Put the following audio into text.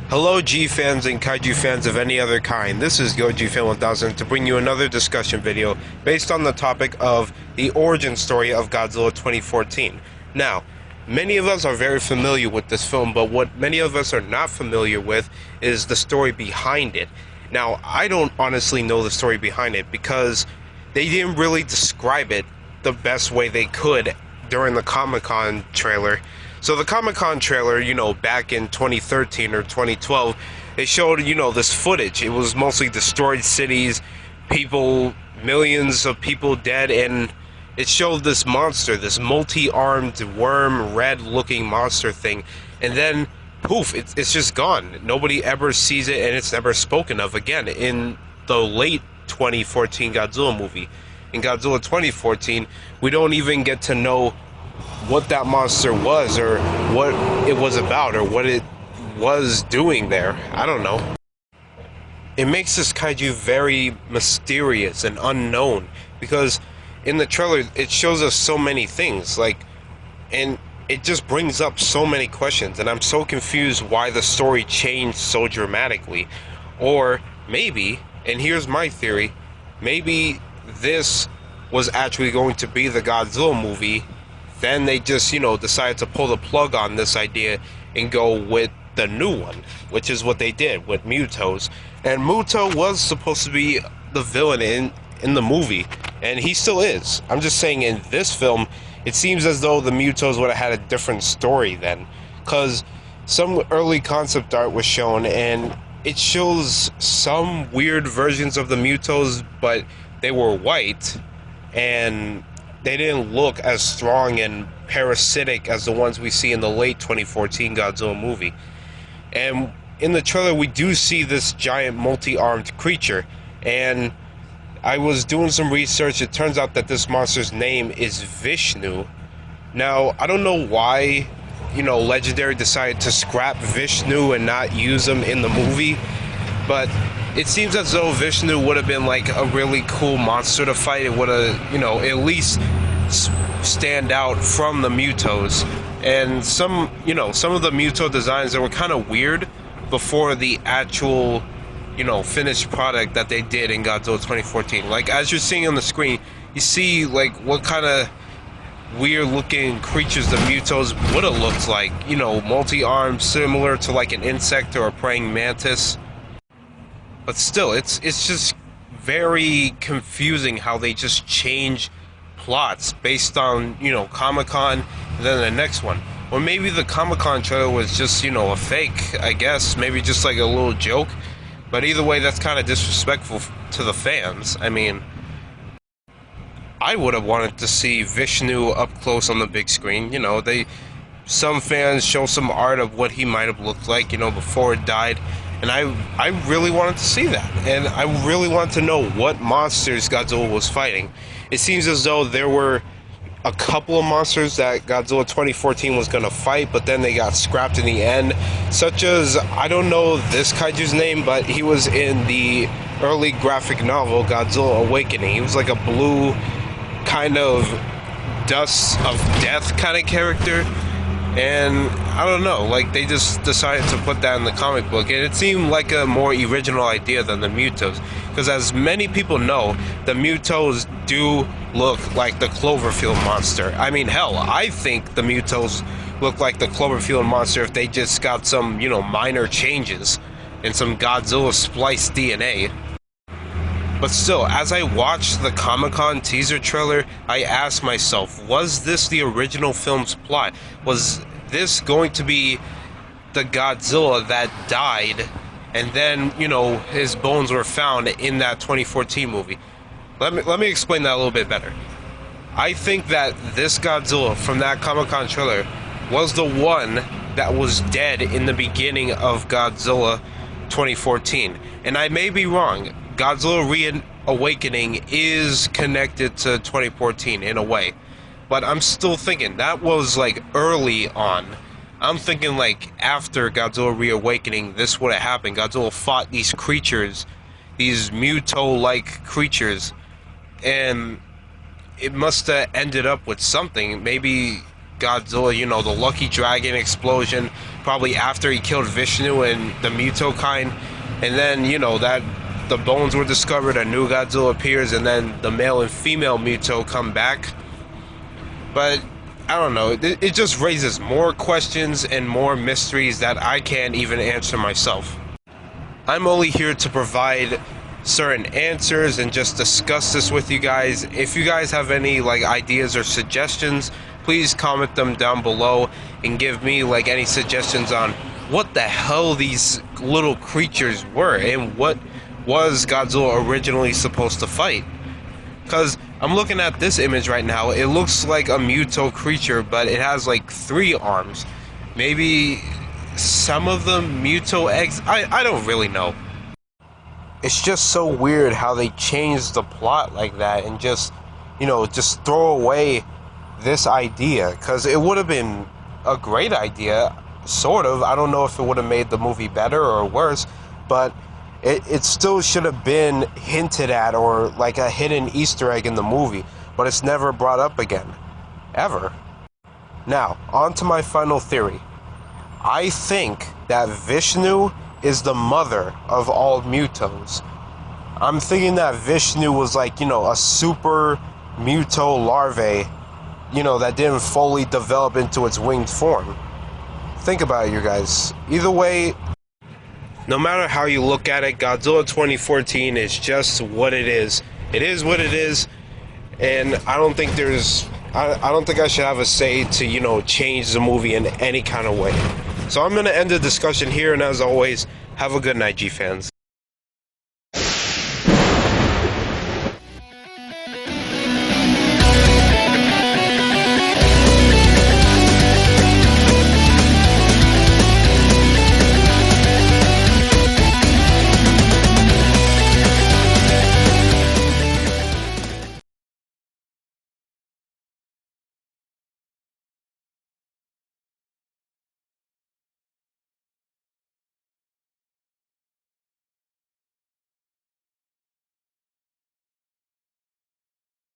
Hello G fans and kaiju fans of any other kind. This is Fan 1000 to bring you another discussion video based on the topic of the origin story of Godzilla 2014. Now, many of us are very familiar with this film, but what many of us are not familiar with is the story behind it. Now, I don't honestly know the story behind it because they didn't really describe it the best way they could during the Comic-Con trailer. So the Comic-Con trailer, back in 2013 or 2012, it showed, this footage. It was mostly destroyed cities, people, millions of people dead, and it showed this monster, this multi-armed worm, red-looking monster thing, and then, poof, it's just gone. Nobody ever sees it, and it's never spoken of again in the late 2014 Godzilla movie. In Godzilla 2014, we don't even get to know what that monster was, or what it was about, or what it was doing there. I don't know. It makes this kaiju very mysterious and unknown, because in the trailer it shows us so many things, and it just brings up so many questions, and I'm so confused why the story changed so dramatically. Or maybe, and here's my theory, maybe this was actually going to be the Godzilla movie. Then they just, decided to pull the plug on this idea and go with the new one, which is what they did with Mutos. And Muto was supposed to be the villain in the movie, and he still is. I'm just saying, in this film, it seems as though the Mutos would have had a different story then, because some early concept art was shown, and it shows some weird versions of the Mutos, but they were white, and they didn't look as strong and parasitic as the ones we see in the late 2014 Godzilla movie. And in the trailer, we do see this giant multi-armed creature, and I was doing some research. It turns out that this monster's name is Vishnu. Now, I don't know why, Legendary decided to scrap Vishnu and not use him in the movie, but it seems as though Vishnu would have been like a really cool monster to fight. It would have, at least stand out from the Mutos. And some of the Muto designs that were kind of weird before the actual, finished product that they did in Godzilla 2014. Like, as you're seeing on the screen, you see, what kind of weird looking creatures the Mutos would have looked like. Multi-armed, similar to like an insect or a praying mantis. But still, it's just very confusing how they just change plots based on, Comic-Con, and then the next one. Or maybe the Comic-Con trailer was just, a fake, I guess. Maybe just like a little joke. But either way, that's kind of disrespectful to the fans. I mean, I would have wanted to see Vishnu up close on the big screen. Some fans show some art of what he might have looked like, before it died. And I really wanted to see that. And I really wanted to know what monsters Godzilla was fighting. It seems as though there were a couple of monsters that Godzilla 2014 was going to fight, but then they got scrapped in the end. Such as, I don't know this kaiju's name, but he was in the early graphic novel Godzilla Awakening. He was like a blue kind of dust of death kind of character. And I don't know, they just decided to put that in the comic book, and it seemed like a more original idea than the Mutos, because as many people know, the Mutos do look like the Cloverfield monster. I mean, hell, I think the Mutos look like the Cloverfield monster if they just got some, minor changes and some Godzilla spliced DNA. But still, as I watched the Comic-Con teaser trailer, I asked myself, was this the original film's plot? Was this going to be the Godzilla that died, and then, his bones were found in that 2014 movie? Let me explain that a little bit better. I think that this Godzilla from that Comic-Con trailer was the one that was dead in the beginning of Godzilla 2014. And I may be wrong. Godzilla Reawakening is connected to 2014 in a way, but I'm still thinking that was early on. I'm thinking after Godzilla Reawakening, this would have happened. Godzilla fought these creatures, these Muto-like creatures, and it must have ended up with something. Maybe Godzilla, you know, the Lucky Dragon explosion, probably after he killed Vishnu and the Muto kind, and then, you know, that the bones were discovered, a new Godzilla appears, and then the male and female Muto come back. But I don't know, it just raises more questions and more mysteries that I can't even answer myself. I'm only here to provide certain answers and just discuss this with you guys. If you guys have any like ideas or suggestions, please comment them down below and give me like any suggestions on what the hell these little creatures were and what was Godzilla originally supposed to fight. Because I'm looking at this image right now, it looks like a Muto creature, but it has like 3 arms. Maybe some of them Muto eggs? I don't really know. It's just so weird how they changed the plot like that and just, you know, just throw away this idea. Because it would have been a great idea, sort of. I don't know if it would have made the movie better or worse, but it still should have been hinted at or like a hidden Easter egg in the movie, but it's never brought up again. Ever. Now, on to my final theory. I think that Vishnu is the mother of all Mutos. I'm thinking that Vishnu was like, you know, a super Muto larvae, you know, that didn't fully develop into its winged form. Think about it, you guys. Either way, no matter how you look at it, Godzilla 2014 is just what it is. It is what it is, and I don't think I don't think I should have a say to, you know, change the movie in any kind of way. So I'm going to end the discussion here, and as always, have a good night, G-fans.